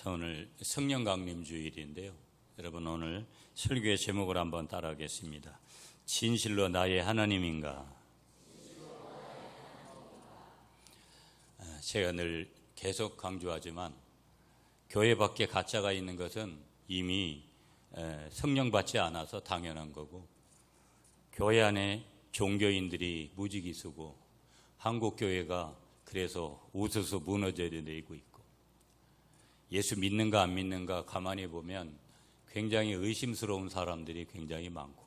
자, 오늘 성령 강림 주일인데요. 여러분 오늘 설교의 제목을 한번 따라하겠습니다. 진실로 나의 하나님인가? 제가 늘 계속 강조하지만 교회 밖에 가짜가 있는 것은 이미 성령 받지 않아서 당연한 거고, 교회 안에 종교인들이 무지기수고 한국교회가 그래서 우수수 무너져 내리고 있고, 예수 믿는가 안 믿는가 가만히 보면 굉장히 의심스러운 사람들이 굉장히 많고,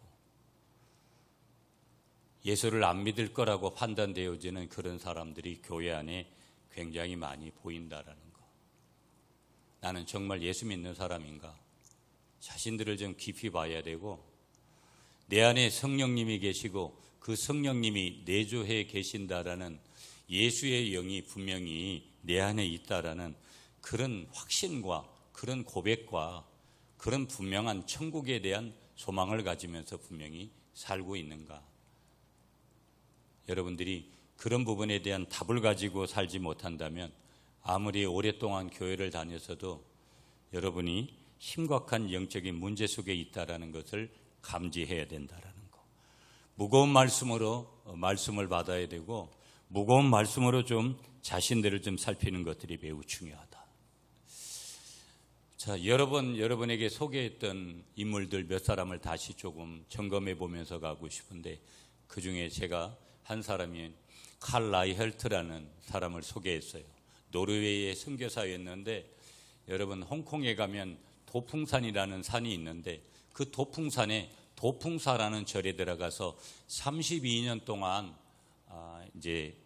예수를 안 믿을 거라고 판단되어지는 그런 사람들이 교회 안에 굉장히 많이 보인다라는 거. 나는 정말 예수 믿는 사람인가? 자신들을 좀 깊이 봐야 되고, 내 안에 성령님이 계시고 그 성령님이 내주해 계신다라는 예수의 영이 분명히 내 안에 있다라는 그런 확신과 그런 고백과 그런 분명한 천국에 대한 소망을 가지면서 분명히 살고 있는가? 여러분들이 그런 부분에 대한 답을 가지고 살지 못한다면 아무리 오랫동안 교회를 다녔어도 여러분이 심각한 영적인 문제 속에 있다라는 것을 감지해야 된다라는 거. 무거운 말씀을 받아야 되고, 무거운 말씀으로 좀 자신들을 좀 살피는 것들이 매우 중요하다. 자, 여러분에게 소개했던 인물들 몇 사람을 다시 조금 점검해 보면서 가고 싶은데, 그 중에 제가 한 사람이 칼 라이헬트라는 사람을 소개했어요. 노르웨이의 선교사였는데, 여러분 홍콩에 가면 도풍산이라는 산이 있는데, 그 도풍산에 도풍사라는 절에 들어가서 32년 동안 이제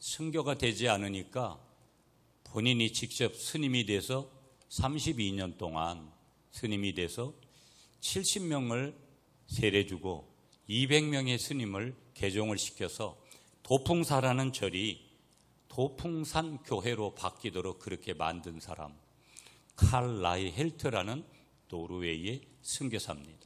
선교가 되지 않으니까 본인이 직접 스님이 돼서 32년 동안 스님이 돼서 70명을 세례주고 200명의 스님을 개종을 시켜서 도풍사라는 절이 도풍산 교회로 바뀌도록 그렇게 만든 사람, 칼 라이헬트라는 노르웨이의 선교사입니다.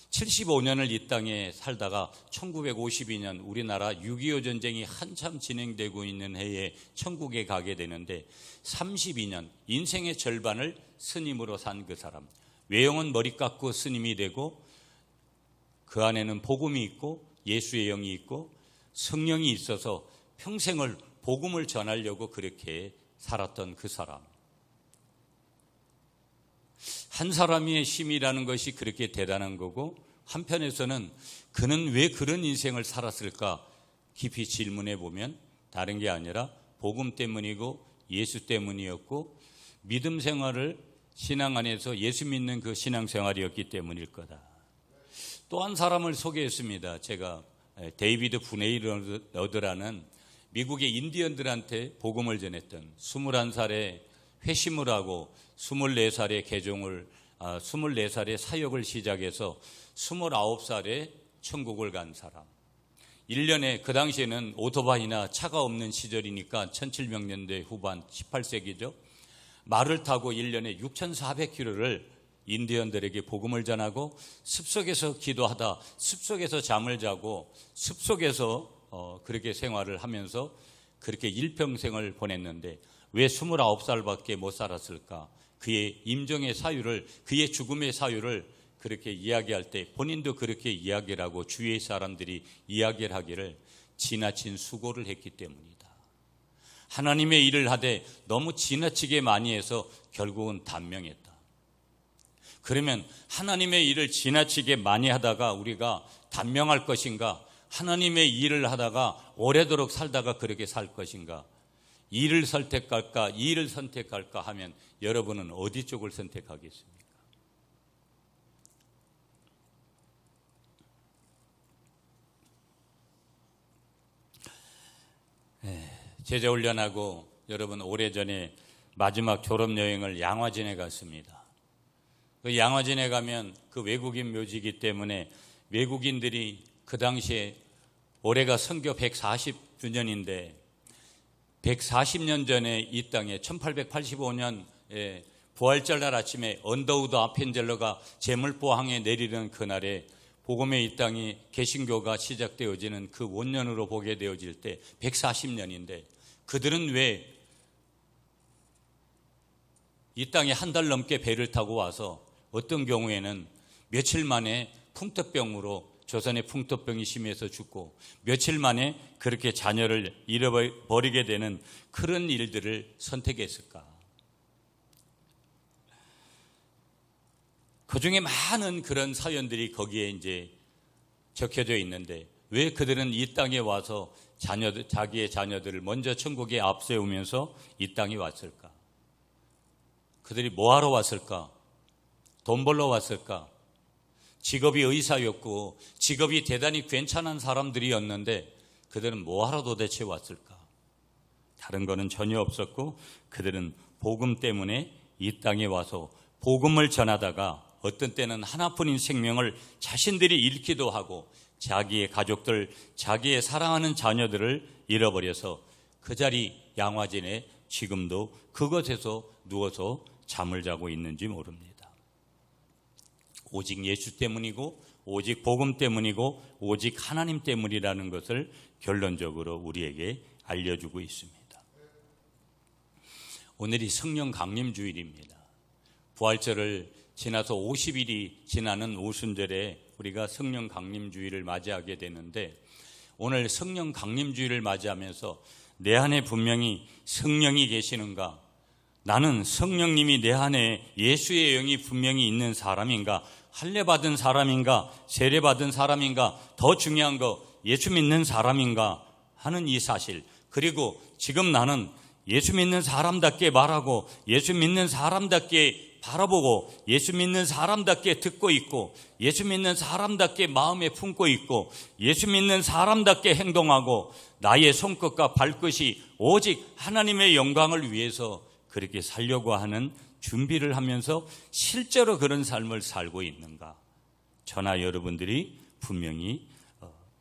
75년을 이 땅에 살다가 1952년 우리나라 6.25 전쟁이 한참 진행되고 있는 해에 천국에 가게 되는데, 32년 인생의 절반을 스님으로 산 그 사람, 외형은 머리 깎고 스님이 되고 그 안에는 복음이 있고 예수의 영이 있고 성령이 있어서 평생을 복음을 전하려고 그렇게 살았던 그 사람. 한 사람의 힘이라는 것이 그렇게 대단한 거고, 한편에서는 그는 왜 그런 인생을 살았을까 깊이 질문해 보면 다른 게 아니라 복음 때문이고 예수 때문이었고, 믿음 생활을 신앙 안에서 예수 믿는 그 신앙 생활이었기 때문일 거다. 또 한 사람을 소개했습니다. 제가 데이비드 브네이러드라는 미국의 인디언들한테 복음을 전했던 21살에 회심을 하고 24살에 개종을 24살에 사역을 시작해서 29살에 천국을 간 사람. 1년에 그 당시에는 오토바이나 차가 없는 시절이니까 1700년대 후반 18세기죠. 말을 타고 1년에 6,400km를 인디언들에게 복음을 전하고 습속에서 기도하다 습속에서 잠을 자고 습속에서 그렇게 생활을 하면서 그렇게 일평생을 보냈는데, 왜 29살밖에 못 살았을까? 그의 임종의 사유를, 그의 죽음의 사유를 그렇게 이야기할 때 본인도 그렇게 이야기를 하고 주위의 사람들이 이야기를 하기를 지나친 수고를 했기 때문이다. 하나님의 일을 하되 너무 지나치게 많이 해서 결국은 단명했다. 그러면 하나님의 일을 지나치게 많이 하다가 우리가 단명할 것인가? 하나님의 일을 하다가 오래도록 살다가 그렇게 살 것인가? 일을 선택할까? 일을 선택할까 하면 여러분은 어디 쪽을 선택하겠습니까? 제자훈련하고 여러분 오래전에 마지막 졸업여행을 양화진에 갔습니다. 그 양화진에 가면 그 외국인 묘지이기 때문에 외국인들이 그 당시에 올해가 선교 140주년인데 140년 전에 이 땅에 1885년 부활절 날 아침에 언더우드 아펜젤러가 제물포항에 내리는 그날에 복음의 이 땅이 개신교가 시작되어지는 그 원년으로 보게 되어질 때 140년인데, 그들은 왜 이 땅에 한 달 넘게 배를 타고 와서 어떤 경우에는 며칠 만에 풍토병으로 조선의 풍토병이 심해서 죽고 며칠 만에 그렇게 자녀를 잃어버리게 되는 그런 일들을 선택했을까? 그 중에 많은 그런 사연들이 거기에 이제 적혀져 있는데 왜 그들은 이 땅에 와서 자기의 자녀들을 먼저 천국에 앞세우면서 이 땅에 왔을까? 그들이 뭐하러 왔을까? 돈 벌러 왔을까? 직업이 의사였고 직업이 대단히 괜찮은 사람들이었는데 그들은 뭐하러 도대체 왔을까? 다른 거는 전혀 없었고 그들은 복음 때문에 이 땅에 와서 복음을 전하다가 어떤 때는 하나뿐인 생명을 자신들이 잃기도 하고 자기의 가족들, 자기의 사랑하는 자녀들을 잃어버려서 그 자리 양화진에 지금도 그곳에서 누워서 잠을 자고 있는지 모릅니다. 오직 예수 때문이고 오직 복음 때문이고 오직 하나님 때문이라는 것을 결론적으로 우리에게 알려주고 있습니다. 오늘이 성령 강림 주일입니다. 부활절을 지나서 50일이 지나는 오순절에 우리가 성령 강림 주일을 맞이하게 되는데 오늘 성령 강림 주일을 맞이하면서 내 안에 분명히 성령이 계시는가? 나는 성령님이 내 안에 예수의 영이 분명히 있는 사람인가? 할례 받은 사람인가? 세례 받은 사람인가? 더 중요한 거 예수 믿는 사람인가? 하는 이 사실, 그리고 지금 나는 예수 믿는 사람답게 말하고 예수 믿는 사람답게 바라보고 예수 믿는 사람답게 듣고 있고 예수 믿는 사람답게 마음에 품고 있고 예수 믿는 사람답게 행동하고 나의 손끝과 발끝이 오직 하나님의 영광을 위해서 그렇게 살려고 하는 준비를 하면서 실제로 그런 삶을 살고 있는가? 저나 여러분들이 분명히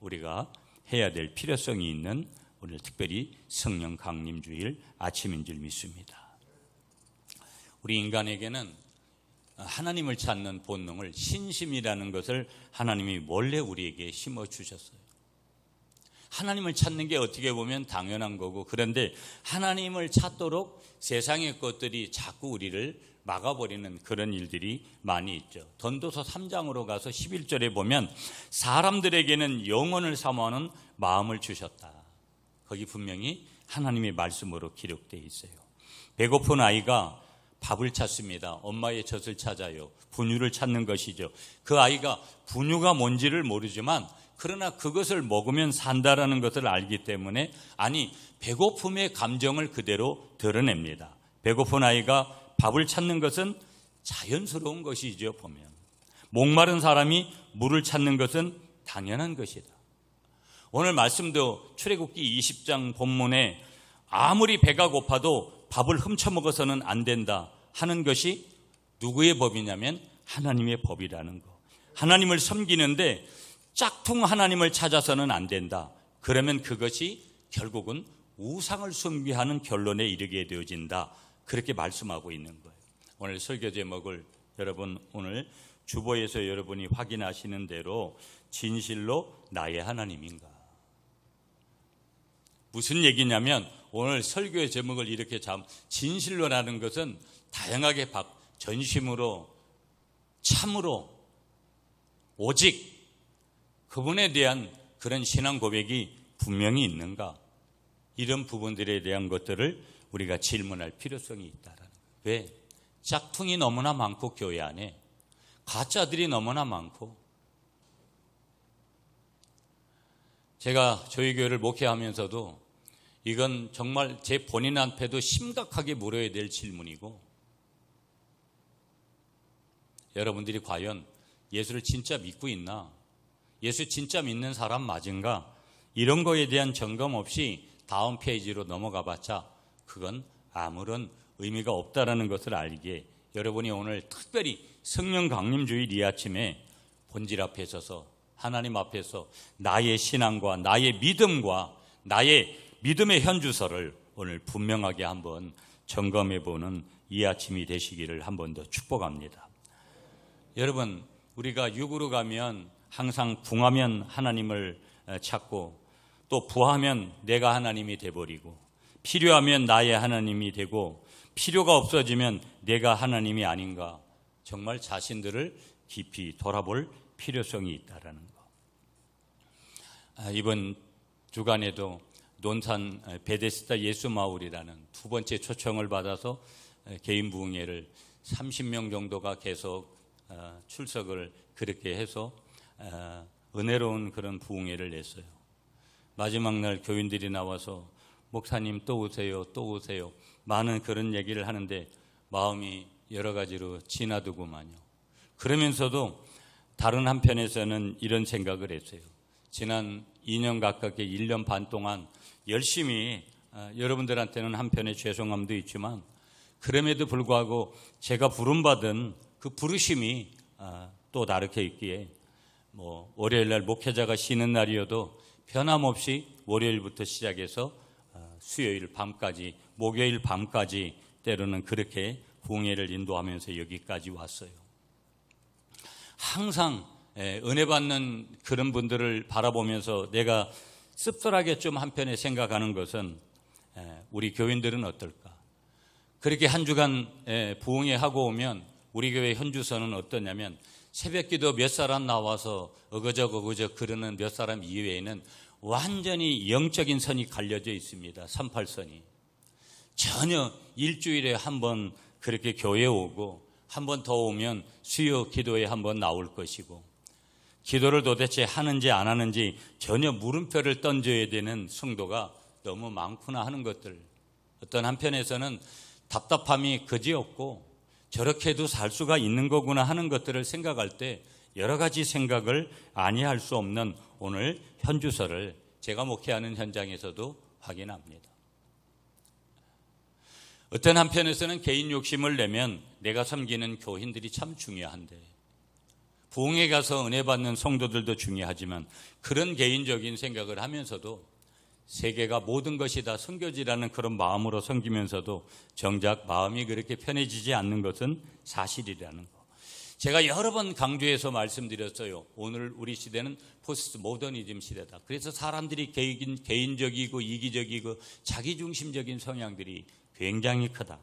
우리가 해야 될 필요성이 있는 오늘 특별히 성령 강림 주일 아침인 줄 믿습니다. 우리 인간에게는 하나님을 찾는 본능을 신심이라는 것을 하나님이 원래 우리에게 심어주셨어요. 하나님을 찾는 게 어떻게 보면 당연한 거고, 그런데 하나님을 찾도록 세상의 것들이 자꾸 우리를 막아버리는 그런 일들이 많이 있죠. 전도서 3장으로 가서 11절에 보면 사람들에게는 영혼을 사모하는 마음을 주셨다. 거기 분명히 하나님의 말씀으로 기록되어 있어요. 배고픈 아이가 밥을 찾습니다. 엄마의 젖을 찾아요. 분유를 찾는 것이죠. 그 아이가 분유가 뭔지를 모르지만 그러나 그것을 먹으면 산다라는 것을 알기 때문에 배고픔의 감정을 그대로 드러냅니다. 배고픈 아이가 밥을 찾는 것은 자연스러운 것이죠. 보면 목마른 사람이 물을 찾는 것은 당연한 것이다. 오늘 말씀도 출애굽기 20장 본문에 아무리 배가 고파도 밥을 훔쳐먹어서는 안 된다 하는 것이 누구의 법이냐면 하나님의 법이라는 거. 하나님을 섬기는데 짝퉁 하나님을 찾아서는 안 된다. 그러면 그것이 결국은 우상을 숭배하는 결론에 이르게 되어진다. 그렇게 말씀하고 있는 거예요. 오늘 설교 제목을 여러분 오늘 주보에서 여러분이 확인하시는 대로 진실로 나의 하나님인가. 무슨 얘기냐면 오늘 설교의 제목을 이렇게 진실로라는 것은 다양하게 전심으로 참으로 오직 그분에 대한 그런 신앙 고백이 분명히 있는가, 이런 부분들에 대한 것들을 우리가 질문할 필요성이 있다라는 거예요. 왜? 짝퉁이 너무나 많고 교회 안에 가짜들이 너무나 많고, 제가 저희 교회를 목회하면서도 이건 정말 제 본인한테도 심각하게 물어야 될 질문이고, 여러분들이 과연 예수를 진짜 믿고 있나? 예수 진짜 믿는 사람 맞은가? 이런 거에 대한 점검 없이 다음 페이지로 넘어가 봤자 그건 아무런 의미가 없다라는 것을 알기에 여러분이 오늘 특별히 성령 강림 주일 이 아침에 본질 앞에 서서 하나님 앞에서 나의 신앙과 나의 믿음과 나의 믿음의 현주소를 오늘 분명하게 한번 점검해 보는 이 아침이 되시기를 한 번 더 축복합니다. 여러분, 우리가 육으로 가면 항상 궁하면 하나님을 찾고 또 부하면 내가 하나님이 돼버리고 필요하면 나의 하나님이 되고 필요가 없어지면 내가 하나님이 아닌가 정말 자신들을 깊이 돌아볼 필요성이 있다라는 거. 이번 주간에도 논산 베데스다 예수마을이라는 두 번째 초청을 받아서 개인 부흥회를 30명 정도가 계속 출석을 그렇게 해서 은혜로운 그런 부흥회를 냈어요. 마지막 날 교인들이 나와서 목사님 또 오세요, 또 오세요. 많은 그런 얘기를 하는데 마음이 여러 가지로 지나두고만요. 그러면서도 다른 한편에서는 이런 생각을 했어요. 지난 2년 가깝게 1년 반 동안 열심히 여러분들한테는 한편에 죄송함도 있지만 그럼에도 불구하고 제가 부름받은 그 부르심이 또 다르게 있기에 월요일날 목회자가 쉬는 날이어도 변함없이 월요일부터 시작해서 수요일 밤까지 목요일 밤까지 때로는 그렇게 부흥회를 인도하면서 여기까지 왔어요. 항상 은혜 받는 그런 분들을 바라보면서 내가 씁쓸하게 좀 한편에 생각하는 것은 우리 교인들은 어떨까? 그렇게 한 주간 부흥회 하고 오면 우리 교회 현주소는 어떠냐면 새벽기도 몇 사람 나와서 어거적 그러는 몇 사람 이외에는 완전히 영적인 선이 갈려져 있습니다. 38선이. 전혀 일주일에 한 번 그렇게 교회 오고 한 번 더 오면 수요 기도에 한 번 나올 것이고 기도를 도대체 하는지 안 하는지 전혀 물음표를 던져야 되는 성도가 너무 많구나 하는 것들. 어떤 한편에서는 답답함이 그지없고 저렇게도 살 수가 있는 거구나 하는 것들을 생각할 때 여러 가지 생각을 아니할 수 없는 오늘 현주소를 제가 목회하는 현장에서도 확인합니다. 어떤 한편에서는 개인 욕심을 내면 내가 섬기는 교인들이 참 중요한데 부흥회 가서 은혜 받는 성도들도 중요하지만 그런 개인적인 생각을 하면서도 세계가 모든 것이 다 섬겨지라는 그런 마음으로 섬기면서도 정작 마음이 그렇게 편해지지 않는 것은 사실이라는 거. 제가 여러 번 강조해서 말씀드렸어요. 오늘 우리 시대는 포스트 모더니즘 시대다. 그래서 사람들이 개인적이고 이기적이고 자기중심적인 성향들이 굉장히 크다.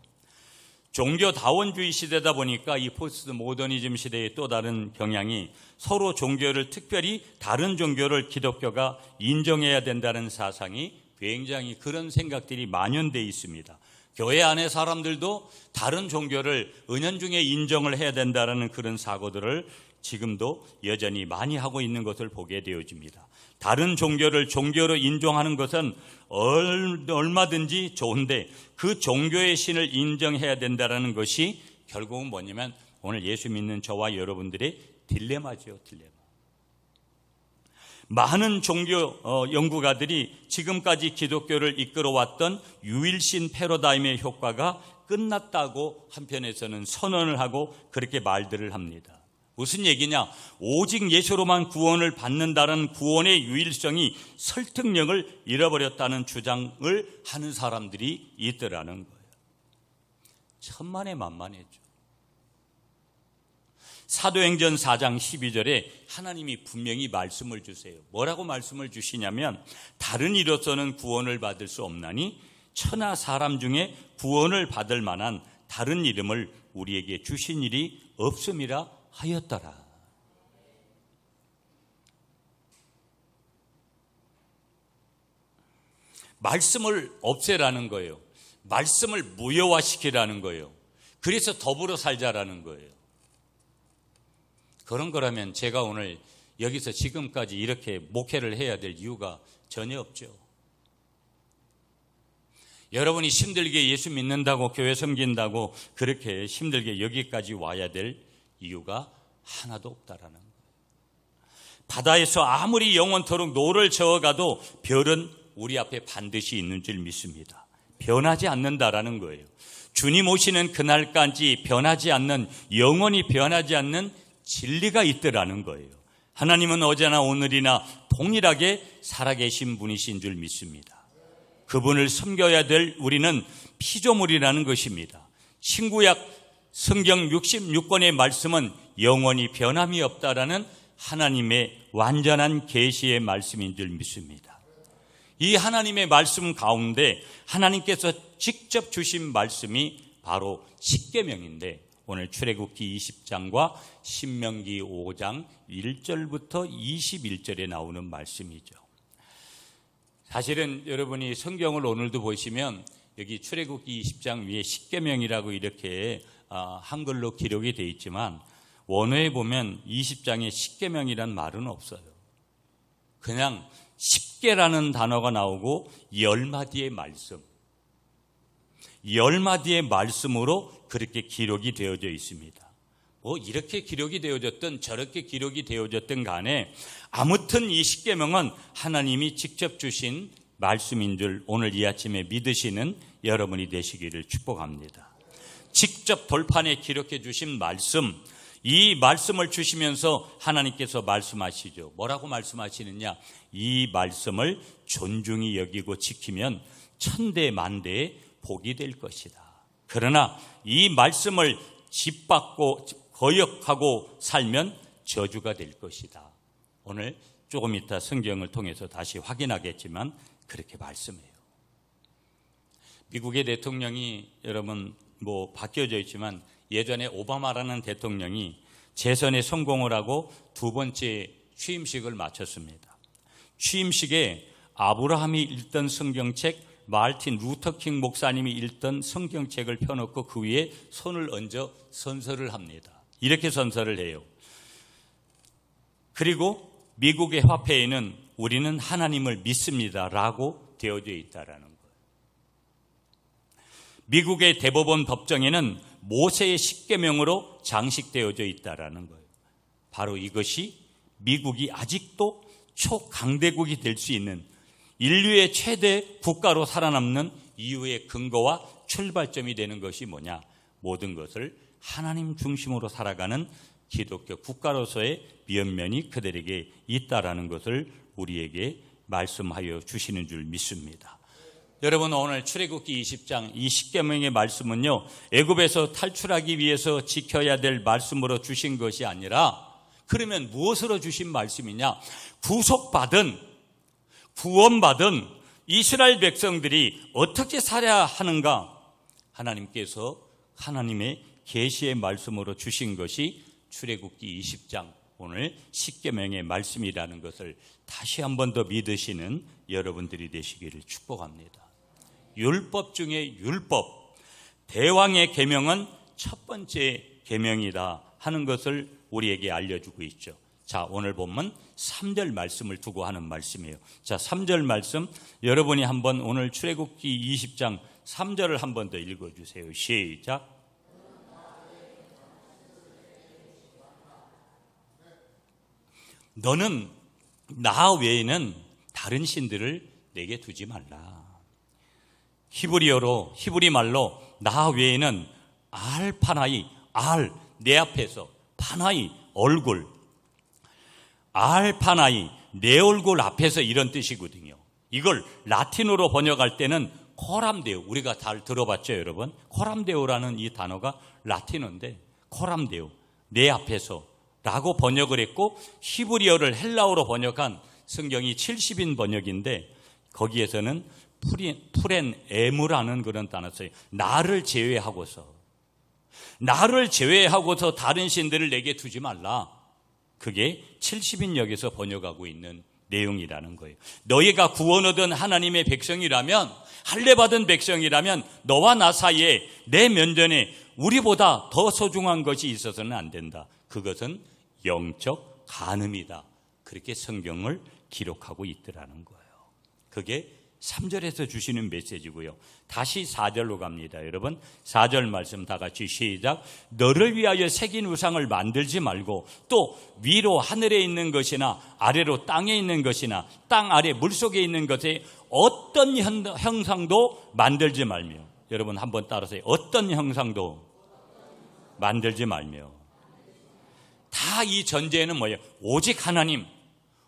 종교다원주의 시대다 보니까 이 포스트 모더니즘 시대의 또 다른 경향이 서로 종교를 특별히 다른 종교를 기독교가 인정해야 된다는 사상이 굉장히 그런 생각들이 만연되어 있습니다. 교회 안에 사람들도 다른 종교를 은연중에 인정을 해야 된다는 그런 사고들을 지금도 여전히 많이 하고 있는 것을 보게 되어집니다. 다른 종교를 종교로 인정하는 것은 얼마든지 좋은데 그 종교의 신을 인정해야 된다는 것이 결국은 뭐냐면 오늘 예수 믿는 저와 여러분들의 딜레마죠. 딜레마. 많은 종교 연구가들이 지금까지 기독교를 이끌어왔던 유일신 패러다임의 효과가 끝났다고 한편에서는 선언을 하고 그렇게 말들을 합니다. 무슨 얘기냐? 오직 예수로만 구원을 받는다는 구원의 유일성이 설득력을 잃어버렸다는 주장을 하는 사람들이 있더라는 거예요. 천만에만만했죠. 사도행전 4장 12절에 하나님이 분명히 말씀을 주세요. 뭐라고 말씀을 주시냐면 다른 이로서는 구원을 받을 수 없나니 천하 사람 중에 구원을 받을 만한 다른 이름을 우리에게 주신 일이 없음이라 하였더라. 말씀을 없애라는 거예요. 말씀을 무효화시키라는 거예요. 그래서 더불어 살자라는 거예요. 그런 거라면 제가 오늘 여기서 지금까지 이렇게 목회를 해야 될 이유가 전혀 없죠. 여러분이 힘들게 예수 믿는다고 교회 섬긴다고 그렇게 힘들게 여기까지 와야 될 이유가 하나도 없다라는 거예요. 바다에서 아무리 영원토록 노를 저어가도 별은 우리 앞에 반드시 있는 줄 믿습니다. 변하지 않는다라는 거예요. 주님 오시는 그날까지 변하지 않는, 영원히 변하지 않는 진리가 있더라는 거예요. 하나님은 어제나 오늘이나 동일하게 살아계신 분이신 줄 믿습니다. 그분을 섬겨야 될 우리는 피조물이라는 것입니다. 신구약 성경 66권의 말씀은 영원히 변함이 없다라는 하나님의 완전한 계시의 말씀인 줄 믿습니다. 이 하나님의 말씀 가운데 하나님께서 직접 주신 말씀이 바로 십계명인데 오늘 출애굽기 20장과 신명기 5장 1절부터 21절에 나오는 말씀이죠. 사실은 여러분이 성경을 오늘도 보시면 여기 출애굽기 20장 위에 십계명이라고 이렇게 한글로 기록이 되어 있지만 원어에 보면 20장에 십계명이란 말은 없어요. 그냥 십계라는 단어가 나오고 10마디의 말씀, 10마디의 말씀으로 그렇게 기록이 되어져 있습니다. 뭐 이렇게 기록이 되어졌든 저렇게 기록이 되어졌든 간에 아무튼 이 십계명은 하나님이 직접 주신 말씀인 줄 오늘 이 아침에 믿으시는 여러분이 되시기를 축복합니다. 직접 돌판에 기록해 주신 말씀, 이 말씀을 주시면서 하나님께서 말씀하시죠. 뭐라고 말씀하시느냐? 이 말씀을 존중히 여기고 지키면 천대 만대의 복이 될 것이다. 그러나 이 말씀을 짓밟고 거역하고 살면 저주가 될 것이다. 오늘 조금 이따 성경을 통해서 다시 확인하겠지만 그렇게 말씀해요. 미국의 대통령이 여러분 뭐 바뀌어져 있지만 예전에 오바마라는 대통령이 재선에 성공을 하고 두 번째 취임식을 마쳤습니다. 취임식에 아브라함이 읽던 성경책, 마르틴 루터킹 목사님이 읽던 성경책을 펴놓고 그 위에 손을 얹어 선서를 합니다. 이렇게 선서를 해요. 그리고 미국의 화폐에는 우리는 하나님을 믿습니다 라고 되어져 있다라는 거예요. 미국의 대법원 법정에는 모세의 십계명으로 장식되어져 있다라는 거예요. 바로 이것이 미국이 아직도 초강대국이 될 수 있는 인류의 최대 국가로 살아남는 이유의 근거와 출발점이 되는 것이 뭐냐? 모든 것을 하나님 중심으로 살아가는 기독교 국가로서의 면면이 그들에게 있다라는 것을 우리에게 말씀하여 주시는 줄 믿습니다. 여러분 오늘 출애굽기 20장 이 십계명의 말씀은요, 애굽에서 탈출하기 위해서 지켜야 될 말씀으로 주신 것이 아니라 그러면 무엇으로 주신 말씀이냐? 구원받은 이스라엘 백성들이 어떻게 살아야 하는가? 하나님께서 하나님의 계시의 말씀으로 주신 것이 출애굽기 20장 오늘 십계명의 말씀이라는 것을 다시 한 번 더 믿으시는 여러분들이 되시기를 축복합니다. 율법 중에 율법, 대왕의 계명은 첫 번째 계명이다 하는 것을 우리에게 알려주고 있죠. 자, 오늘 본문 3절 말씀을 두고 하는 말씀이에요. 자, 3절 말씀 여러분이 한번 오늘 출애굽기 20장 3절을 한 번 더 읽어주세요. 시작. 너는 나 외에는 다른 신들을 내게 두지 말라. 히브리 말로 나 외에는 알파나이, 내 앞에서, 파나이 얼굴, 알파나이 내 얼굴 앞에서 이런 뜻이거든요. 이걸 라틴어로 번역할 때는 코람데오, 우리가 잘 들어봤죠 여러분? 코람데오라는 이 단어가 라틴어인데 코람데오, 내 앞에서 라고 번역을 했고 히브리어를 헬라어로 번역한 성경이 70인 번역인데 거기에서는 푸렌 에무라는 그런 단어 써요. 나를 제외하고서 다른 신들을 내게 두지 말라. 그게 70인역에서 번역하고 있는 내용이라는 거예요. 너희가 구원 얻은 하나님의 백성이라면, 할례받은 백성이라면 너와 나 사이에 내 면전에 우리보다 더 소중한 것이 있어서는 안 된다. 그것은 영적 간음이다. 그렇게 성경을 기록하고 있더라는 거예요. 그게 3절에서 주시는 메시지고요. 다시 4절로 갑니다. 여러분 4절 말씀 다 같이 시작. 너를 위하여 새긴 우상을 만들지 말고 또 위로 하늘에 있는 것이나 아래로 땅에 있는 것이나 땅 아래 물속에 있는 것에 어떤 형상도 만들지 말며. 여러분 한번 따라서요. 어떤 형상도 만들지 말며. 다 이 전제는 뭐예요? 오직 하나님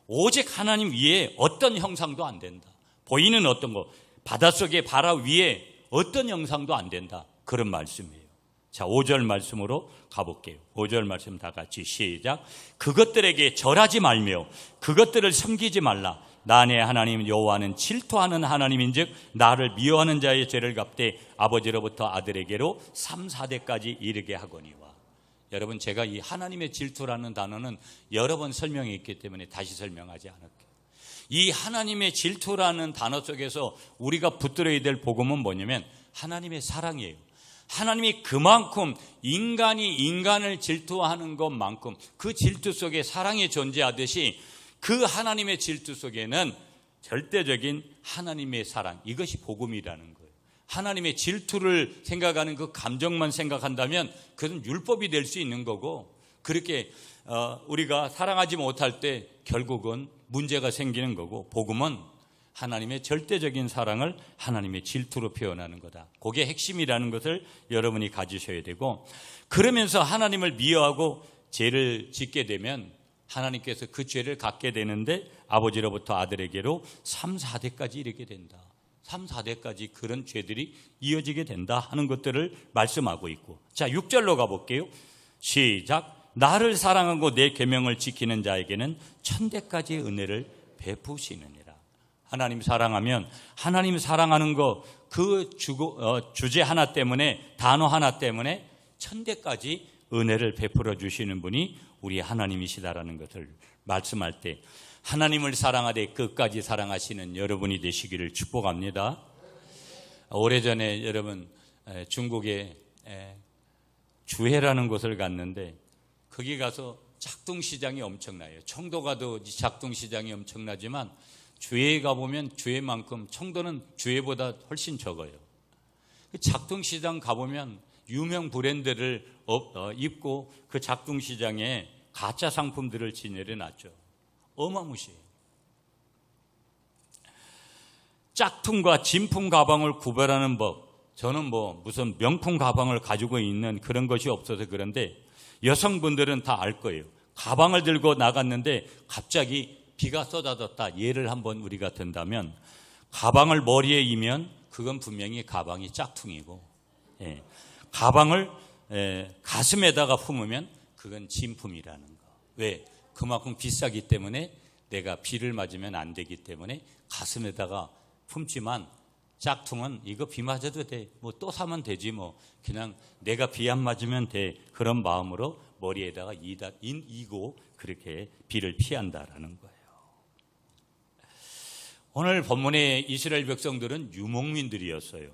위에 어떤 형상도 안 된다. 보이는 어떤 거, 바닷속의 바다 위에 어떤 형상도 안 된다. 그런 말씀이에요. 자, 5절 말씀으로 가볼게요. 5절 말씀 다 같이 시작. 그것들에게 절하지 말며 그것들을 섬기지 말라. 나의 하나님 여호와는 질투하는 하나님인즉 나를 미워하는 자의 죄를 갚되 아버지로부터 아들에게로 3, 4대까지 이르게 하거니와. 여러분, 제가 이 하나님의 질투라는 단어는 여러 번 설명해 있기 때문에 다시 설명하지 않을게요. 이 하나님의 질투라는 단어 속에서 우리가 붙들어야 될 복음은 뭐냐면 하나님의 사랑이에요. 하나님이 그만큼 인간이 인간을 질투하는 것만큼 그 질투 속에 사랑이 존재하듯이 그 하나님의 질투 속에는 절대적인 하나님의 사랑, 이것이 복음이라는 거예요. 하나님의 질투를 생각하는 그 감정만 생각한다면 그건 율법이 될 수 있는 거고, 그렇게 우리가 사랑하지 못할 때 결국은 문제가 생기는 거고, 복음은 하나님의 절대적인 사랑을 하나님의 질투로 표현하는 거다. 그게 핵심이라는 것을 여러분이 가지셔야 되고, 그러면서 하나님을 미워하고 죄를 짓게 되면 하나님께서 그 죄를 갚게 되는데 아버지로부터 아들에게로 3, 4대까지 이르게 된다. 3, 4대까지 그런 죄들이 이어지게 된다 하는 것들을 말씀하고 있고, 자 6절로 가볼게요. 시작. 나를 사랑하고 내 계명을 지키는 자에게는 1000대까지의 은혜를 베푸시느니라. 하나님 사랑하면 하나님 사랑하는 거 그 주제 하나 때문에, 단어 하나 때문에 1000대까지 은혜를 베풀어 주시는 분이 우리 하나님이시다라는 것을 말씀할 때 하나님을 사랑하되 끝까지 사랑하시는 여러분이 되시기를 축복합니다. 오래전에 여러분 중국에 주해라는 곳을 갔는데 거기 가서 작동시장이 엄청나요. 청도 가도 작동시장이 엄청나지만 주해에 가보면 주해만큼, 청도는 주해보다 훨씬 적어요. 작동시장 가보면 유명 브랜드를 입고 그 작동시장에 가짜 상품들을 지내려놨죠. 어마무시해요. 짝퉁과 진품 가방을 구별하는 법, 저는 무슨 명품 가방을 가지고 있는 그런 것이 없어서 그런데 여성분들은 다 알 거예요. 가방을 들고 나갔는데 갑자기 비가 쏟아졌다. 예를 한번 우리가 든다면 가방을 머리에 이면 그건 분명히 가방이 짝퉁이고, 가방을 가슴에다가 품으면 그건 진품이라는 거. 왜? 그만큼 비싸기 때문에 내가 비를 맞으면 안 되기 때문에 가슴에다가 품지만 짝퉁은 이거 비 맞아도 돼. 또 사면 되지 그냥 내가 비 안 맞으면 돼. 그런 마음으로 머리에다가 이고 그렇게 비를 피한다라는 거예요. 오늘 본문의 이스라엘 백성들은 유목민들이었어요.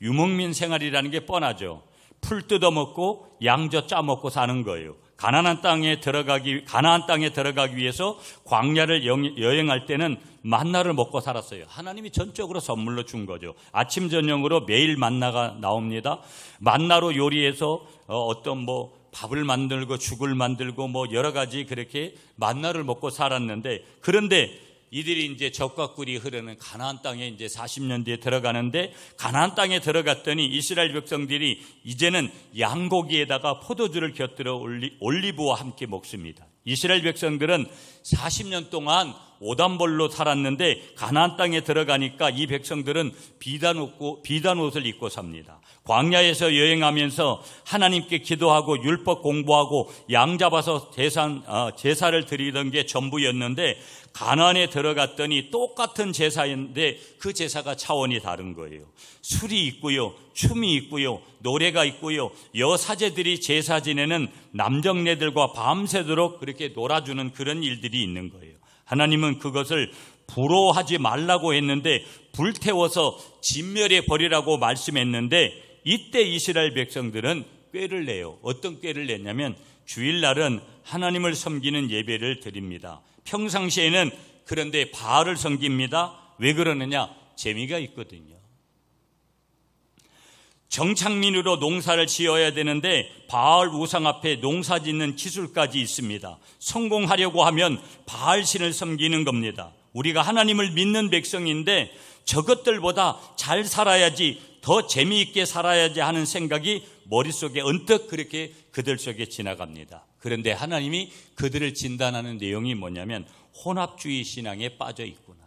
유목민 생활이라는 게 뻔하죠. 풀 뜯어먹고 양조 짜먹고 사는 거예요. 가나안 땅에 들어가기 위해서 광야를 여행할 때는 만나를 먹고 살았어요. 하나님이 전적으로 선물로 준 거죠. 아침 저녁으로 매일 만나가 나옵니다. 만나로 요리해서 어떤 밥을 만들고 죽을 만들고 여러 가지 그렇게 만나를 먹고 살았는데, 그런데 이들이 이제 적과 꿀이 흐르는 가나안 땅에 이제 40년 뒤에 들어가는데, 가나안 땅에 들어갔더니 이스라엘 백성들이 이제는 양고기에다가 포도주를 곁들여 올리브와 함께 먹습니다. 이스라엘 백성들은 40년 동안 오단벌로 살았는데 가나안 땅에 들어가니까 이 백성들은 비단 옷을 입고 삽니다. 광야에서 여행하면서 하나님께 기도하고 율법 공부하고 양 잡아서 제사를 드리던 게 전부였는데, 가나안에 들어갔더니 똑같은 제사인데 그 제사가 차원이 다른 거예요. 술이 있고요, 춤이 있고요, 노래가 있고요, 여사제들이 제사 지내는 남정네들과 밤새도록 그렇게 놀아주는 그런 일들이 있는 거예요. 하나님은 그것을 부러워하지 말라고 했는데 불태워서 진멸해 버리라고 말씀했는데, 이때 이스라엘 백성들은 꾀를 내요. 어떤 꾀를 냈냐면 주일날은 하나님을 섬기는 예배를 드립니다. 평상시에는 그런데 바알을 섬깁니다. 왜 그러느냐? 재미가 있거든요. 정착민으로 농사를 지어야 되는데 바알 우상 앞에 농사 짓는 기술까지 있습니다. 성공하려고 하면 바알 신을 섬기는 겁니다. 우리가 하나님을 믿는 백성인데 저것들보다 잘 살아야지, 더 재미있게 살아야지 하는 생각이 머릿속에 언뜻 그렇게 그들 속에 지나갑니다. 그런데 하나님이 그들을 진단하는 내용이 뭐냐면 혼합주의 신앙에 빠져 있구나.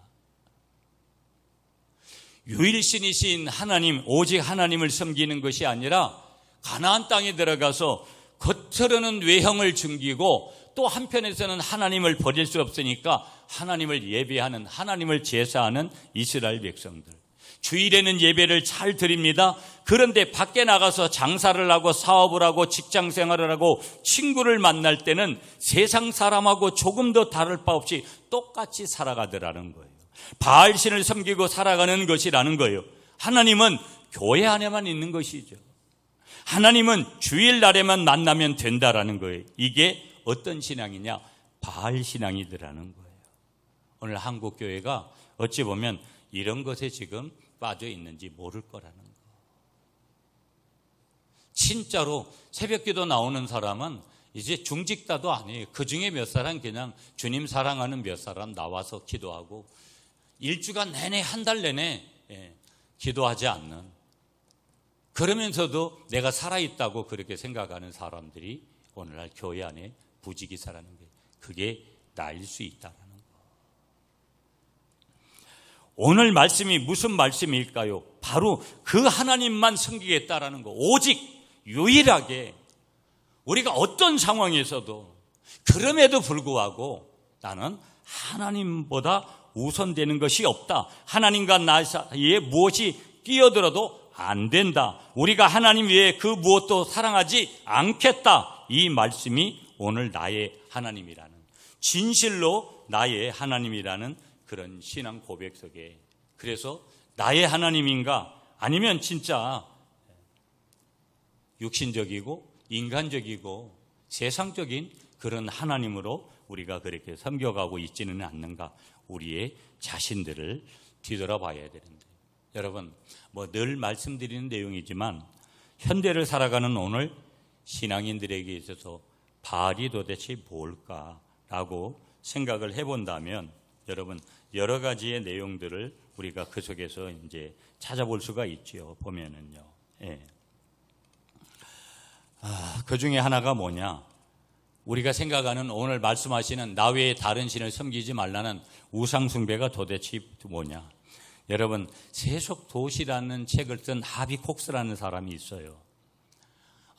유일신이신 하나님, 오직 하나님을 섬기는 것이 아니라 가나안 땅에 들어가서 겉으로는 외형을 즐기고 또 한편에서는 하나님을 버릴 수 없으니까 하나님을 예배하는, 하나님을 제사하는 이스라엘 백성들. 주일에는 예배를 잘 드립니다. 그런데 밖에 나가서 장사를 하고 사업을 하고 직장 생활을 하고 친구를 만날 때는 세상 사람하고 조금 더 다를 바 없이 똑같이 살아가더라는 거예요. 바알신을 섬기고 살아가는 것이라는 거예요. 하나님은 교회 안에만 있는 것이죠. 하나님은 주일날에만 만나면 된다라는 거예요. 이게 어떤 신앙이냐? 바알 신앙이더라는 거예요. 오늘 한국교회가 어찌 보면 이런 것에 지금 빠져 있는지 모를 거라는 거. 진짜로 새벽기도 나오는 사람은 이제 중직자도 아니에요. 그 중에 몇 사람 그냥 주님 사랑하는 몇 사람 나와서 기도하고 일주간 내내, 한 달 내내 기도하지 않는, 그러면서도 내가 살아있다고 그렇게 생각하는 사람들이 오늘날 교회 안에 부지기사라는 게, 그게 나일 수 있다는 거. 오늘 말씀이 무슨 말씀일까요? 바로 그 하나님만 섬기겠다라는 거. 오직 유일하게 우리가 어떤 상황에서도, 그럼에도 불구하고 나는 하나님보다 우선되는 것이 없다. 하나님과 나 사이에 무엇이 끼어들어도 안 된다. 우리가 하나님 외에 그 무엇도 사랑하지 않겠다. 이 말씀이 오늘 나의 하나님이라는, 진실로 나의 하나님이라는 그런 신앙 고백 속에, 그래서 나의 하나님인가 아니면 진짜 육신적이고 인간적이고 세상적인 그런 하나님으로 우리가 그렇게 섬겨가고 있지는 않는가, 우리의 자신들을 뒤돌아봐야 되는데, 여러분 늘 말씀드리는 내용이지만 현대를 살아가는 오늘 신앙인들에게 있어서 바알이 도대체 뭘까라고 생각을 해본다면 여러분 여러 가지의 내용들을 우리가 그 속에서 이제 찾아볼 수가 있죠. 보면은요. 그 중에 하나가 뭐냐? 우리가 생각하는, 오늘 말씀하시는 나 외에 다른 신을 섬기지 말라는 우상숭배가 도대체 뭐냐? 여러분, 세속도시라는 책을 쓴 하비 콕스라는 사람이 있어요.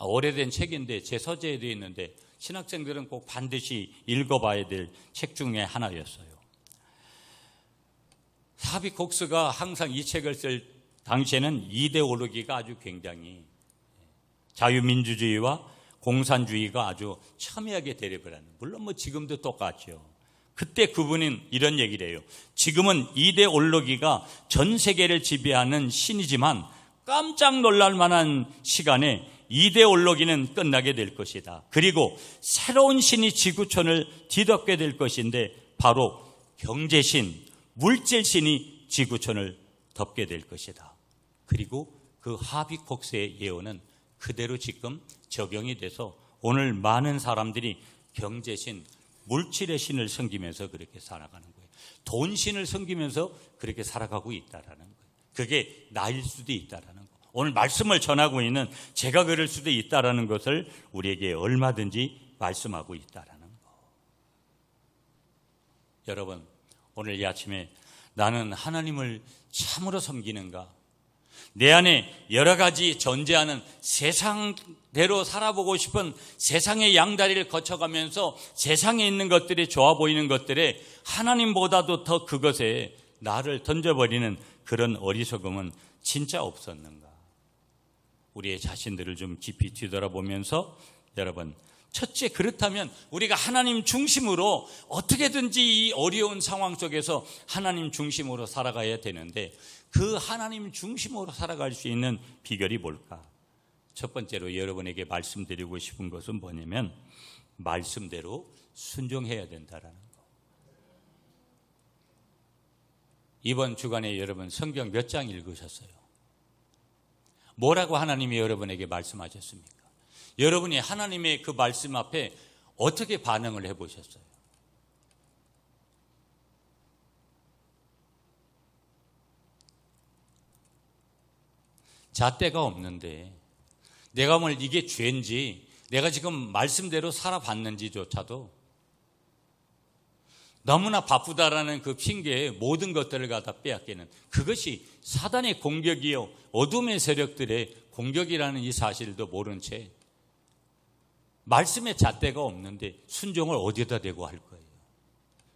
오래된 책인데 제 서재에도 있는데 신학생들은 꼭 반드시 읽어봐야 될 책 중에 하나였어요. 하비 콕스가 항상 이 책을 쓸 당시에는 이데올로기가 아주 굉장히, 자유민주주의와 공산주의가 아주 첨예하게 대립을 하는, 물론 지금도 똑같죠. 그때 그분은 이런 얘기를 해요. 지금은 이데올로기가 전 세계를 지배하는 신이지만 깜짝 놀랄 만한 시간에 이데올로기는 끝나게 될 것이다. 그리고 새로운 신이 지구촌을 뒤덮게 될 것인데 바로 경제신, 물질신이 지구촌을 덮게 될 것이다. 그리고 그 하비 콕스의 예언은 그대로 지금 적용이 돼서 오늘 많은 사람들이 경제신, 물질의 신을 섬기면서 그렇게 살아가는 거예요. 돈신을 섬기면서 그렇게 살아가고 있다라는 거예요. 그게 나일 수도 있다라는 거예요. 오늘 말씀을 전하고 있는 제가 그럴 수도 있다라는 것을 우리에게 얼마든지 말씀하고 있다라는 거. 여러분, 오늘 이 아침에 나는 하나님을 참으로 섬기는가? 내 안에 여러 가지 존재하는 세상대로 살아보고 싶은 세상의 양다리를 거쳐가면서 세상에 있는 것들이 좋아 보이는 것들에 하나님보다도 더 그것에 나를 던져버리는 그런 어리석음은 진짜 없었는가? 우리의 자신들을 좀 깊이 뒤돌아보면서 여러분, 첫째, 그렇다면 우리가 하나님 중심으로 어떻게든지 이 어려운 상황 속에서 하나님 중심으로 살아가야 되는데 그 하나님 중심으로 살아갈 수 있는 비결이 뭘까? 첫 번째로 여러분에게 말씀드리고 싶은 것은 뭐냐면 말씀대로 순종해야 된다라는 거. 이번 주간에 여러분 성경 몇 장 읽으셨어요? 뭐라고 하나님이 여러분에게 말씀하셨습니까? 여러분이 하나님의 그 말씀 앞에 어떻게 반응을 해보셨어요? 잣대가 없는데 내가 뭘 이게 죄인지 내가 지금 말씀대로 살아봤는지조차도 너무나 바쁘다라는 그 핑계에 모든 것들을 갖다 빼앗기는, 그것이 사단의 공격이요 어둠의 세력들의 공격이라는 이 사실도 모른 채 말씀의 잣대가 없는데 순종을 어디에다 대고 할 거예요?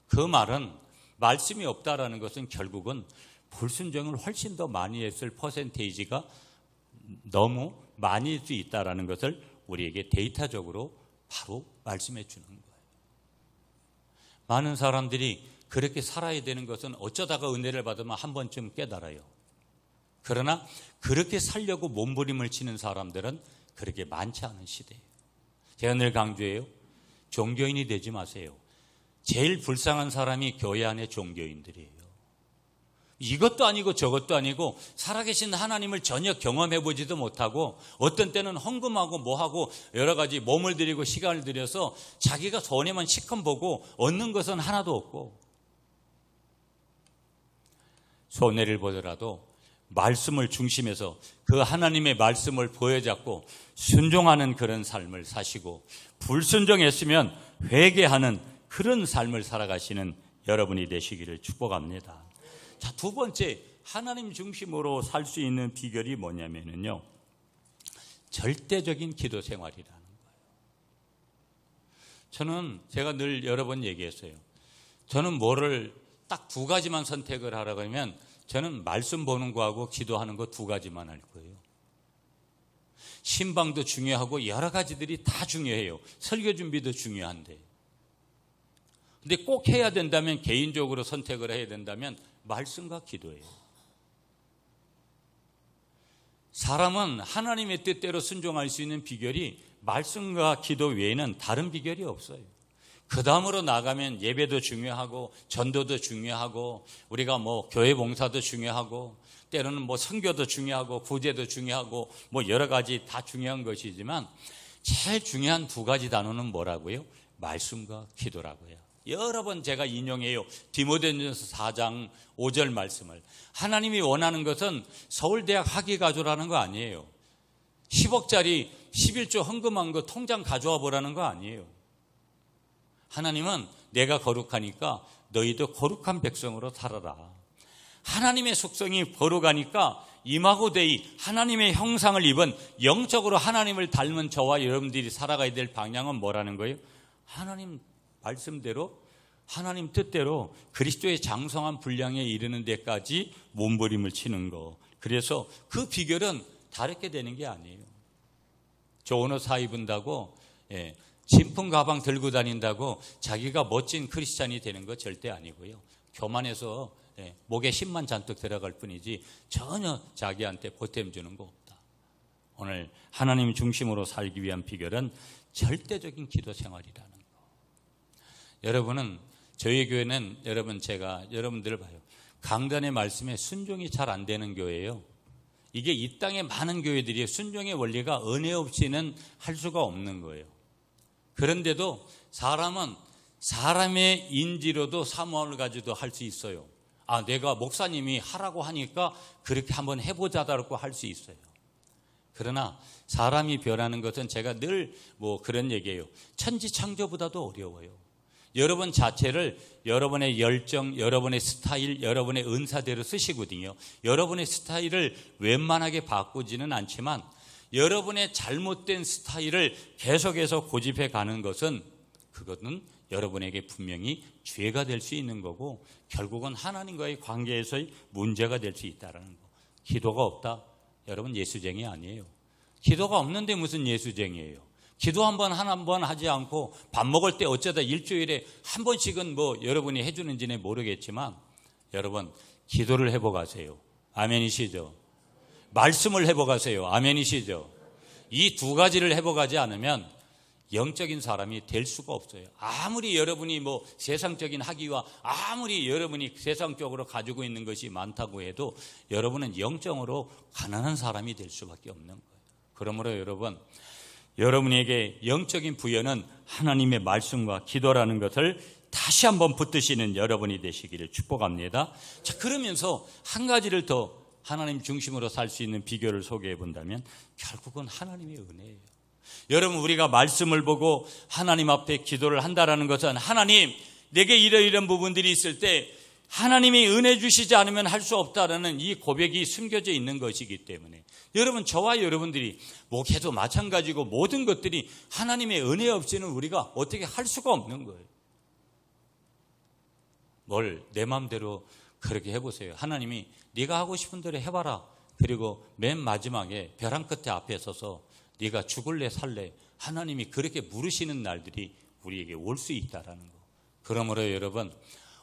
그 말은 말씀이 없다라는 것은 결국은 불순종을 훨씬 더 많이 했을 퍼센테이지가 너무 많을 수 있다라는 것을 우리에게 데이터적으로 바로 말씀해 주는 거예요. 많은 사람들이 그렇게 살아야 되는 것은 어쩌다가 은혜를 받으면 한 번쯤 깨달아요. 그러나 그렇게 살려고 몸부림을 치는 사람들은 그렇게 많지 않은 시대예요. 제가 늘 강조해요. 종교인이 되지 마세요. 제일 불쌍한 사람이 교회 안의 종교인들이에요. 이것도 아니고 저것도 아니고 살아계신 하나님을 전혀 경험해보지도 못하고 어떤 때는 헌금하고 뭐하고 여러 가지 몸을 들이고 시간을 들여서 자기가 손해만 시컷 보고 얻는 것은 하나도 없고, 손해를 보더라도 말씀을 중심에서 그 하나님의 말씀을 보여잡고 순종하는 그런 삶을 사시고, 불순종했으면 회개하는 그런 삶을 살아가시는 여러분이 되시기를 축복합니다. 자, 두 번째, 하나님 중심으로 살 수 있는 비결이 뭐냐면요, 절대적인 기도 생활이라는 거예요. 제가 늘 여러 번 얘기했어요. 저는 뭐를 딱 두 가지만 선택을 하라고 하면 저는 말씀 보는 거하고 기도하는 거 두 가지만 할 거예요. 신방도 중요하고 여러 가지들이 다 중요해요. 설교 준비도 중요한데. 근데 꼭 해야 된다면, 개인적으로 선택을 해야 된다면 말씀과 기도예요. 사람은 하나님의 뜻대로 순종할 수 있는 비결이 말씀과 기도 외에는 다른 비결이 없어요. 그 다음으로 나가면 예배도 중요하고 전도도 중요하고 우리가 교회 봉사도 중요하고 때로는 선교도 중요하고 구제도 중요하고 여러 가지 다 중요한 것이지만 제일 중요한 두 가지 단어는 뭐라고요? 말씀과 기도라고요. 여러 번 제가 인용해요. 디모데전서 4장 5절 말씀을. 하나님이 원하는 것은 서울대학 학위 가져라는 거 아니에요. 10억짜리 11조 헌금한 거 통장 가져와 보라는 거 아니에요. 하나님은 내가 거룩하니까 너희도 거룩한 백성으로 살아라. 하나님의 속성이 거룩하니까 이마고데이, 하나님의 형상을 입은 영적으로 하나님을 닮은 저와 여러분들이 살아가야 될 방향은 뭐라는 거예요? 하나님 말씀대로, 하나님 뜻대로 그리스도의 장성한 분량에 이르는 데까지 몸부림을 치는 거. 그래서 그 비결은 다르게 되는 게 아니에요. 좋은 옷 사 입은다고 진품 가방 들고 다닌다고 자기가 멋진 크리스찬이 되는 거 절대 아니고요. 교만해서 목에 힘만 잔뜩 들어갈 뿐이지 전혀 자기한테 보탬 주는 거 없다. 오늘 하나님 중심으로 살기 위한 비결은 절대적인 기도 생활이라는 거. 여러분은, 저희 교회는 제가 여러분들을 봐요. 강단의 말씀에 순종이 잘 안 되는 교회예요. 이게 이 땅의 많은 교회들이 순종의 원리가 은혜 없이는 할 수가 없는 거예요. 그런데도 사람은 사람의 인지로도 사모함을 가지고 할 수 있어요. 내가 목사님이 하라고 하니까 그렇게 한번 해보자라고 할 수 있어요. 그러나 사람이 변하는 것은 제가 늘 그런 얘기예요. 천지창조보다도 어려워요. 여러분 자체를 여러분의 열정, 여러분의 스타일, 여러분의 은사대로 쓰시거든요. 여러분의 스타일을 웬만하게 바꾸지는 않지만 여러분의 잘못된 스타일을 계속해서 고집해 가는 것은, 그것은 여러분에게 분명히 죄가 될 수 있는 거고 결국은 하나님과의 관계에서의 문제가 될 수 있다는 거. 기도가 없다? 여러분 예수쟁이 아니에요. 기도가 없는데 무슨 예수쟁이에요. 기도 한 번 하지 않고 밥 먹을 때 어쩌다 일주일에 한 번씩은 여러분이 해주는지는 모르겠지만 여러분 기도를 해보가세요. 아멘이시죠? 말씀을 해보가세요. 아멘이시죠? 이 두 가지를 해보가지 않으면 영적인 사람이 될 수가 없어요. 아무리 여러분이 세상적인 학위와 아무리 여러분이 세상적으로 가지고 있는 것이 많다고 해도 여러분은 영적으로 가난한 사람이 될 수밖에 없는 거예요. 그러므로 여러분에게 영적인 부여는 하나님의 말씀과 기도라는 것을 다시 한번 붙드시는 여러분이 되시기를 축복합니다. 자, 그러면서 한 가지를 더 하나님 중심으로 살 수 있는 비결을 소개해 본다면 결국은 하나님의 은혜예요. 여러분, 우리가 말씀을 보고 하나님 앞에 기도를 한다라는 것은 하나님, 내게 이런 부분들이 있을 때 하나님이 은혜 주시지 않으면 할 수 없다라는 이 고백이 숨겨져 있는 것이기 때문에 여러분, 저와 여러분들이 목회도 마찬가지고 모든 것들이 하나님의 은혜 없이는 우리가 어떻게 할 수가 없는 거예요. 뭘 내 마음대로 그렇게 해보세요. 하나님이 네가 하고 싶은 대로 해봐라. 그리고 맨 마지막에 벼랑 끝에 앞에 서서 네가 죽을래 살래, 하나님이 그렇게 물으시는 날들이 우리에게 올 수 있다라는 거. 그러므로 여러분,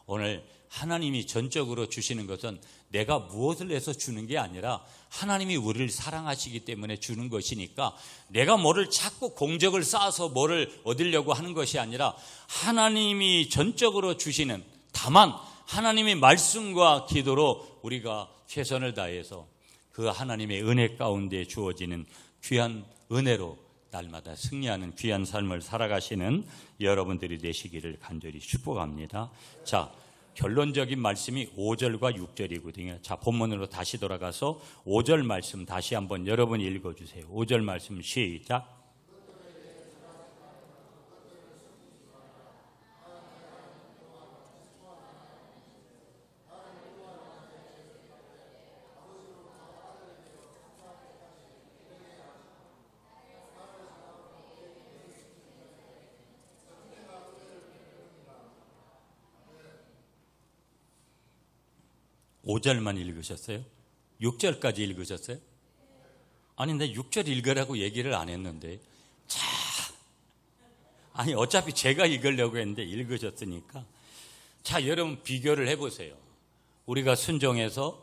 오늘 하나님이 전적으로 주시는 것은 내가 무엇을 해서 주는 게 아니라 하나님이 우리를 사랑하시기 때문에 주는 것이니까 내가 뭐를 자꾸 공적을 쌓아서 뭐를 얻으려고 하는 것이 아니라 하나님이 전적으로 주시는, 다만 하나님의 말씀과 기도로 우리가 최선을 다해서 그 하나님의 은혜 가운데 주어지는 귀한 은혜로 날마다 승리하는 귀한 삶을 살아가시는 여러분들이 되시기를 간절히 축복합니다. 자, 결론적인 말씀이 5절과 6절이거든요. 자, 본문으로 다시 돌아가서 5절 말씀 다시 한번 여러분 읽어주세요. 5절 말씀 시작. 오절만 읽으셨어요? 6절까지 읽으셨어요? 아니, 내 6절 읽으라고 얘기를 안 했는데. 자, 아니 어차피 제가 읽으려고 했는데 읽으셨으니까. 자, 여러분 비교를 해보세요. 우리가 순종해서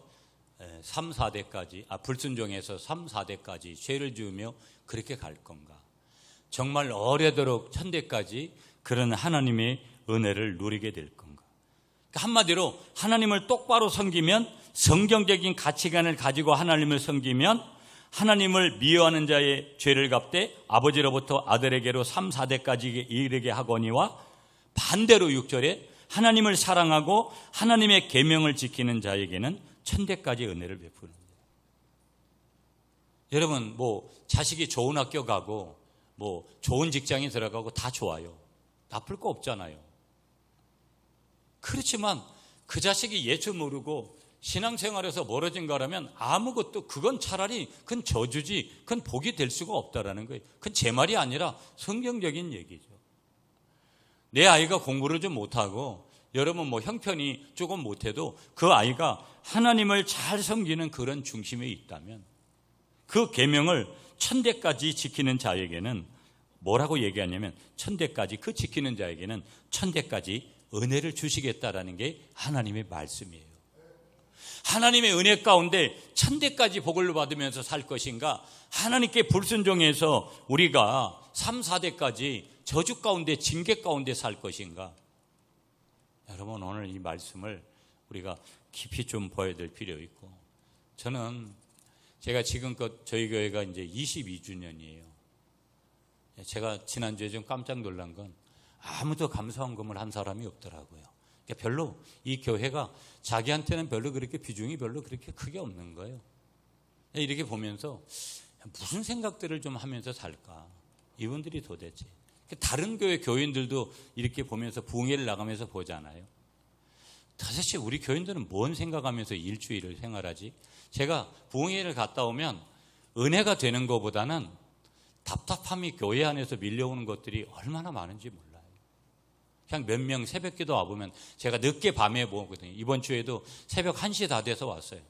3, 4대까지, 불순종해서 3, 4대까지 죄를 지으며 그렇게 갈 건가? 정말 오래도록 천대까지 그런 하나님의 은혜를 누리게 될 건가? 한마디로 하나님을 똑바로 섬기면, 성경적인 가치관을 가지고 하나님을 섬기면 하나님을 미워하는 자의 죄를 갚되 아버지로부터 아들에게로 3, 4대까지 이르게 하거니와, 반대로 6절에 하나님을 사랑하고 하나님의 계명을 지키는 자에게는 천대까지 은혜를 베푸는 거예요. 여러분, 자식이 좋은 학교 가고 좋은 직장에 들어가고 다 좋아요. 나쁠 거 없잖아요. 그렇지만 그 자식이 예수 모르고 신앙생활에서 멀어진 거라면 아무것도, 그건 차라리 그건 저주지, 그건 복이 될 수가 없다라는 거예요. 그건 제 말이 아니라 성경적인 얘기죠. 내 아이가 공부를 좀 못하고 여러분 형편이 조금 못해도 그 아이가 하나님을 잘 섬기는 그런 중심에 있다면 그 계명을 천대까지 지키는 자에게는 뭐라고 얘기하냐면, 천대까지, 그 지키는 자에게는 천대까지 은혜를 주시겠다라는 게 하나님의 말씀이에요. 하나님의 은혜 가운데 천대까지 복을 받으면서 살 것인가, 하나님께 불순종해서 우리가 3, 4대까지 저주 가운데 징계 가운데 살 것인가? 여러분, 오늘 이 말씀을 우리가 깊이 좀 봐야 될 필요 있고, 저는 제가 지금껏 저희 교회가 이제 22주년이에요. 제가 지난주에 좀 깜짝 놀란 건 아무도 감사헌금을 한 사람이 없더라고요. 그러니까 별로 이 교회가 자기한테는 별로 그렇게 비중이 별로 그렇게 크게 없는 거예요. 이렇게 보면서 무슨 생각들을 좀 하면서 살까? 이분들이 도대체. 다른 교회 교인들도 이렇게 보면서 부흥회를 나가면서 보잖아요. 도대체 우리 교인들은 뭔 생각하면서 일주일을 생활하지? 제가 부흥회를 갔다 오면 은혜가 되는 것보다는 답답함이 교회 안에서 밀려오는 것들이 얼마나 많은지 몰라요. 그냥 몇 명 새벽기도 와보면, 제가 늦게 밤에 보거든요. 이번 주에도 새벽 1시 다 돼서 왔어요.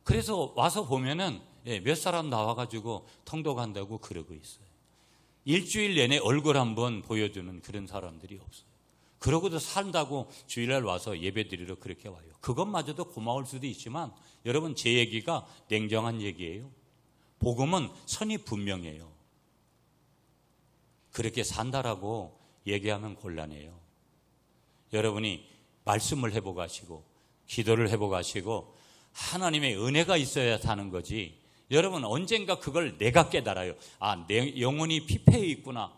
그래서 와서 보면은 몇 사람 나와가지고 통독한다고 그러고 있어요. 일주일 내내 얼굴 한번 보여주는 그런 사람들이 없어요. 그러고도 산다고 주일날 와서 예배드리러 그렇게 와요. 그것마저도 고마울 수도 있지만 여러분, 제 얘기가 냉정한 얘기예요. 복음은 선이 분명해요. 그렇게 산다라고 얘기하면 곤란해요. 여러분이 말씀을 해보고 하시고 기도를 해보고 하시고 하나님의 은혜가 있어야 사는 거지. 여러분, 언젠가 그걸 내가 깨달아요. 내 영혼이 피폐해 있구나.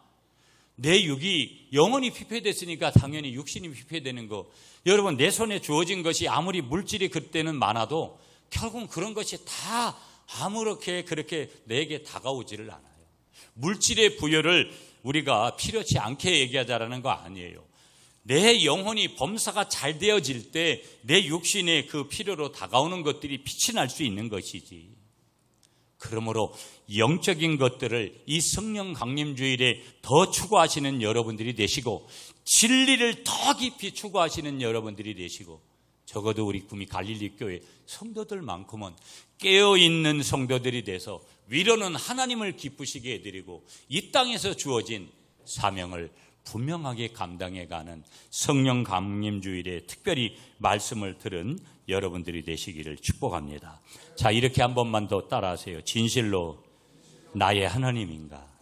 내 육이 영혼이 피폐됐으니까 당연히 육신이 피폐되는 거. 여러분, 내 손에 주어진 것이 아무리 물질이 그때는 많아도 결국은 그런 것이 다 아무렇게 그렇게 내게 다가오지를 않아요. 물질의 부여를 우리가 필요치 않게 얘기하자라는 거 아니에요. 내 영혼이 범사가 잘 되어질 때 내 육신의 그 필요로 다가오는 것들이 빛이 날 수 있는 것이지. 그러므로 영적인 것들을 이 성령 강림 주일에 더 추구하시는 여러분들이 되시고, 진리를 더 깊이 추구하시는 여러분들이 되시고, 적어도 우리 구미 갈릴리 교회 성도들만큼은 깨어있는 성도들이 돼서 위로는 하나님을 기쁘시게 해드리고 이 땅에서 주어진 사명을 분명하게 감당해가는 성령 강림 주일에 특별히 말씀을 들은 여러분들이 되시기를 축복합니다. 자, 이렇게 한 번만 더 따라하세요. 진실로 나의 하나님인가?